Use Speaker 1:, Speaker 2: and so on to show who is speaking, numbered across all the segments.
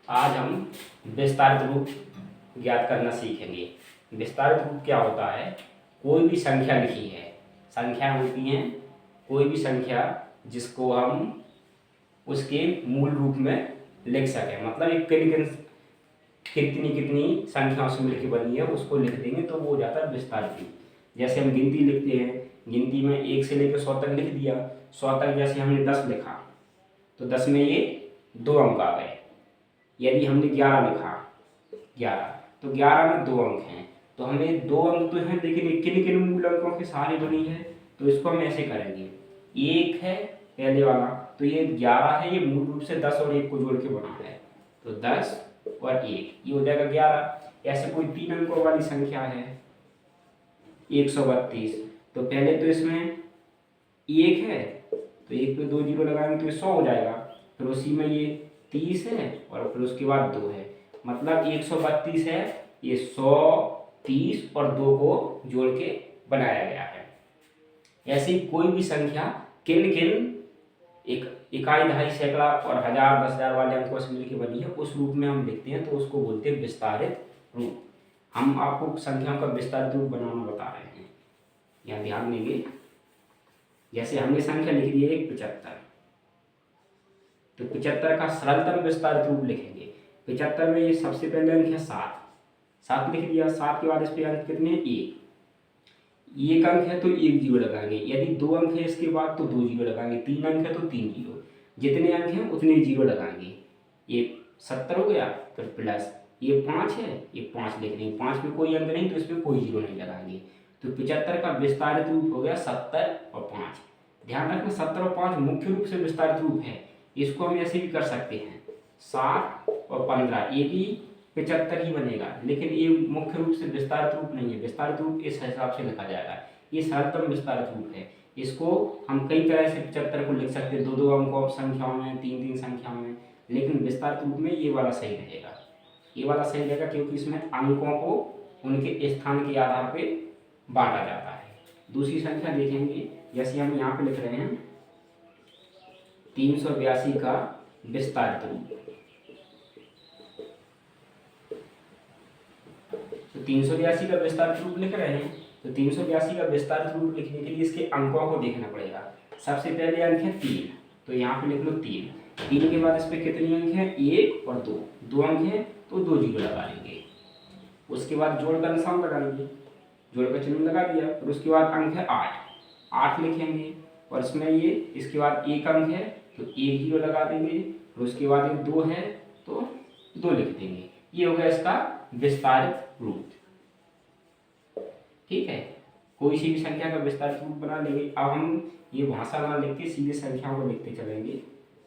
Speaker 1: आज हम विस्तारित रूप ज्ञात करना सीखेंगे। विस्तारित रूप क्या होता है? कोई भी संख्या लिखी है, संख्या होती हैं कोई भी संख्या जिसको हम उसके मूल रूप में लिख सकें, मतलब एक कितनी कितनी संख्याओं से मिलकर बनी है उसको लिख देंगे तो वो हो जाता है विस्तारित रूप। जैसे हम गिनती लिखते हैं, गिनती में 1 से लेकर 100 तक लिख दिया, 100 तक जैसे हमने 10 लिखा तो 10 में ये 2 अंक आ गए। यदि हमने 11 लिखा, 11 तो 11 में 2 अंक हैं, तो हमें 2 अंक तो हैं लेकिन किन किन मूल अंकों के सहारे बनी है, तो इसको हम ऐसे करेंगे। 1 है पहले वाला, तो ये 11 है, ये मूल रूप से 10 और 1 को जोड़ के बना है, तो 10 और 1 ये हो जाएगा 11। ऐसे कोई 3 अंकों वाली संख्या है 132, तो पहले तो इसमें 1 है तो 1 पे 2 जीरो लगाएंगे तो ये 100 हो जाएगा, फिर उसी में ये 30 है और फिर उसके बाद 2 है, मतलब 132 है, ये 100, 30 और 2 को जोड़ के बनाया गया है। ऐसे ही कोई भी संख्या किन किन एक इकाई, दहाई, सैकड़ा और हजार, 10,000 वाले अंकों से मिलकर बनी है उस रूप में हम लिखते हैं, तो उसको बोलते हैं विस्तारित रूप। हम आपको संख्याओं का विस्तारित रूप बनाना बता रहे हैं, यहाँ ध्यान देंगे। जैसे हमने संख्या लिख दी है 75, तो 75 का सरलतम विस्तारित रूप लिखेंगे। 75 में ये सबसे पहले अंक है 7, 7 लिख दिया, 7 के बाद इस पे अंक कितने हैं? 1 अंक है तो 1 जीरो लगाएंगे, यदि 2 अंक है इसके बाद तो 2 जीरो लगाएंगे, 3 अंक है तो 3 जीरो, जितने अंक हैं उतने जीरो लगाएंगे। ये 70 हो गया, फिर प्लस ये 5 है, ये 5 लिख देंगे, 5 में कोई अंक नहीं तो इसमें कोई जीरो नहीं लगाएंगे, तो 75 का विस्तारित रूप हो गया 70 और 5। ध्यान रखना 70 और 5 मुख्य रूप से विस्तारित रूप है। इसको हम ऐसे भी कर सकते हैं 60 और 15, ये भी 75 ही बनेगा, लेकिन ये मुख्य रूप से विस्तारित रूप नहीं है। विस्तारित रूप इस हिसाब से लिखा जाएगा, ये सरलतम विस्तारित रूप है। इसको हम कई तरह से 75 को लिख सकते हैं, 2-2 अंकों संख्याओं में, 3-3 संख्याओं में, लेकिन विस्तारित रूप में ये वाला सही रहेगा, ये वाला सही रहेगा क्योंकि इसमें अंकों को उनके स्थान के आधार पे बांटा जाता है। दूसरी संख्या देखेंगे, जैसे हम यहाँ पे लिख रहे हैं 382 का विस्तारित रूप। तो 382 का विस्तारित रूप लिख रहे हैं, तो 382 का विस्तारित रूप लिखने के लिए इसके अंकों को देखना पड़ेगा। सबसे पहले अंक है 3, तो यहाँ पे लिख लो 3, 3 के बाद इस पे कितने अंक हैं? 1 और 2, 2 अंक हैं तो 2 जीरो लगा लेंगे। उसके बाद जोड़ का निशान लगाएंगे, जोड़ का चिन्ह लगा दिया, फिर उसके बाद अंक है 8, 8 लिखेंगे और इसमें ये इसके बाद 1 अंक है तो 1 जीरो लगा देंगे, फिर उसके बाद एक 2 है तो 2 लिख देंगे। ये हो गया इसका विस्तारित रूप। ठीक है, कोई सी भी संख्या का विस्तारित रूप बना लेंगे। अब हम ये भाषा ना लिख के सीधे संख्याओं को लिखते चलेंगे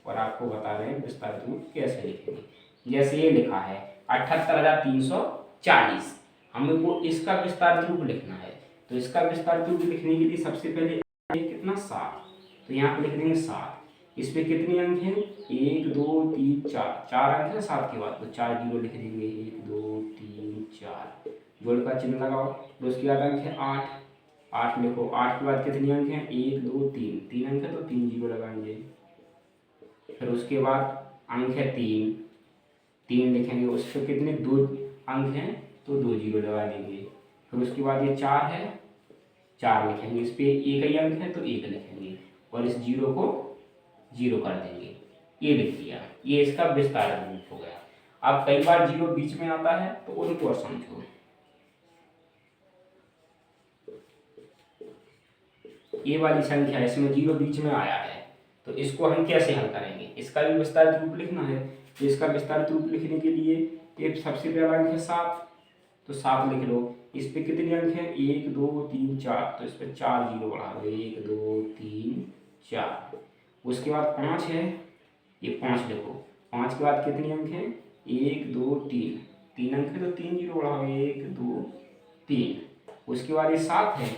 Speaker 1: और आपको बता रहे हैं विस्तारित रूप कैसे लिखेंगे। जैसे ये लिखा है 78,340, हमें को इसका विस्तारित रूप लिखना है, तो इसका विस्तारित रूप लिखने के लिए सबसे पहले कितना 7, तो यहाँ पे लिख देंगे 7। इस पे कितने अंक हैं? 1 2 3 4, 4 अंक है 7 के बाद, तो 4 जीरो लिख देंगे, 1 2 3 4, जोड़ का चिन्ह लगाओ, तो उसके बाद अंक है 8, 8 लिखो, 8 के बाद कितने अंक हैं? 1 2 3, 3 अंक है तो 3 जीरो लगाएंगे, फिर उसके बाद अंक है 3, 3 लिखेंगे, उस पर कितने 2 अंक हैं तो 2 जीरो लगा देंगे, फिर उसके बाद ये 4 है, 4 लिखेंगे, इस पर 1 ही अंक है तो 1 लिखेंगे और इस जीरो को जीरो कर देंगे, ये लिख दिया। ये इसका विस्तारित रूप हो गया। अब कई बार जीरो बीच में आता है तो उनको समझो। ये वाली संख्या इसमें जीरो बीच में आया है, तो इसको हम कैसे हल करेंगे? इसका भी विस्तारित रूप लिखना है, तो इसका विस्तारित रूप लिखने के लिए ये सबसे पहला अंक है 7, तो 7 लिख लो, इस पे कितने अंक हैं? 1 2 3 4, तो इस पे 4 जीरो बढ़ा दो, 1 2 3 4। उसके बाद 5 है, ये 5 लिखो, 5 के बाद कितने अंक हैं? 1 2 3, 3 अंक है तो 3 जीरो बढ़ाओ, 1 2 3। उसके बाद ये 7 है,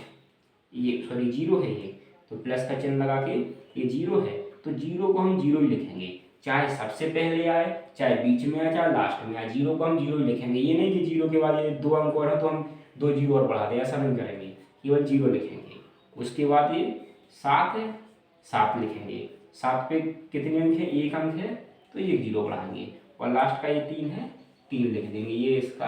Speaker 1: ये सॉरी जीरो है, ये तो प्लस का चिन्ह लगा के, ये जीरो है तो जीरो को हम जीरो ही लिखेंगे, चाहे सबसे पहले आए, चाहे बीच में आए, चाहे लास्ट में आए, जीरो को हम जीरो ही लिखेंगे। ये नहीं कि जीरो के बाद ये 2 अंक और है तो हम 2 जीरो और बढ़ा दें, ऐसा नहीं करेंगे, केवल जीरो लिखेंगे। उसके बाद ये 7 है, 7 लिखेंगे, 7 पे कितने अंक है? 1 अंक है तो 1 जीरो बढ़ाएंगे, और लास्ट का ये 3 है, 3 लिख देंगे, ये इसका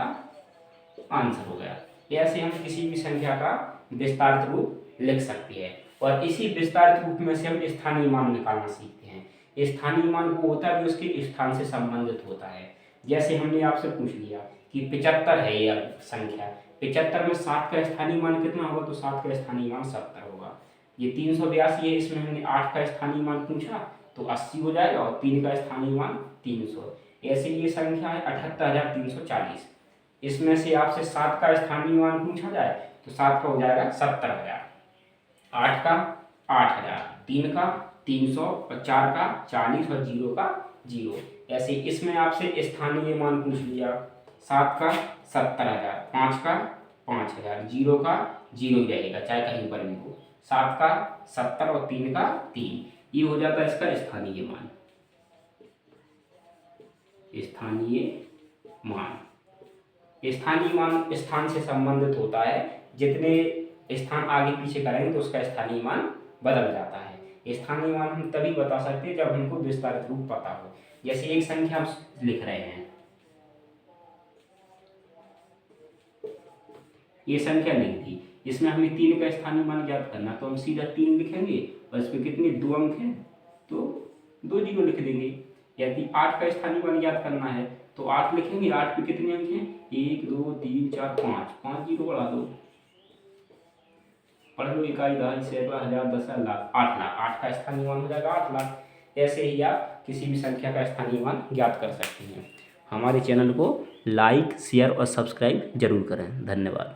Speaker 1: आंसर हो गया। ऐसे हम किसी भी संख्या का विस्तारित रूप लिख सकते हैं। और इसी विस्तारित रूप में से हम स्थानीय मान निकालना सीखते हैं। स्थानीय मान वो होता है जो उसके स्थान से संबंधित होता है। जैसे हमने आपसे पूछ लिया कि 75 है यह संख्या, 75 में 7 का स्थानीय मान कितना होगा, तो 7 का स्थानीय मान 70 होगा। ये 382 है, इसमें हमने 8 का स्थानीय मान पूछा तो 80 हो जाएगा, और 3 का स्थानीय मान 300। ऐसे ये संख्या है 78,340। इसमें से आपसे 7 का स्थानीय मान पूछा जाए तो 7 का हो जाएगा 70,000, 8 का 8,000, 3 का 300, और 4 का 40, और 0 का 0। ऐसे इसमें आपसे स्थानीय मान पूछ लिया, 7 का 70,000, 5 का 5,000, 0 का 0 ही रहेगा चाहे कहीं पर भी हो, 7 का 70 और 3 का 3। ये हो जाता है इसका स्थानीय मान। स्थानीय मान, स्थानीय मान स्थान से संबंधित होता है। जितने स्थान आगे पीछे करेंगे तो उसका स्थानीय मान बदल जाता है। स्थानीय मान हम तभी बता सकते हैं जब हमको विस्तारित रूप पता हो। जैसे एक संख्या हम लिख रहे हैं, ये संख्या लिख दी, इसमें हमें 3 का स्थानीय मान ज्ञात करना, तो हम सीधा 3 लिखेंगे और इसमें कितने 2 अंक हैं तो 2 जीरो लिख देंगे। यदि 8 का स्थानीय मान ज्ञात करना है तो 8 लिखेंगे, 8 पे कितने अंक हैं 1 2 3 4 5, 5 जीरो बढ़ा दो, पढ़ लो, इकाई दहाई सैकड़ा हजार दशा लाख, 8 लाख, 8 का स्थानीय मान हो जाएगा 8 लाख। ऐसे ही आप किसी भी संख्या का स्थानीय मान ज्ञात कर सकते हैं। हमारे चैनल को लाइक शेयर और सब्सक्राइब जरूर करें। धन्यवाद।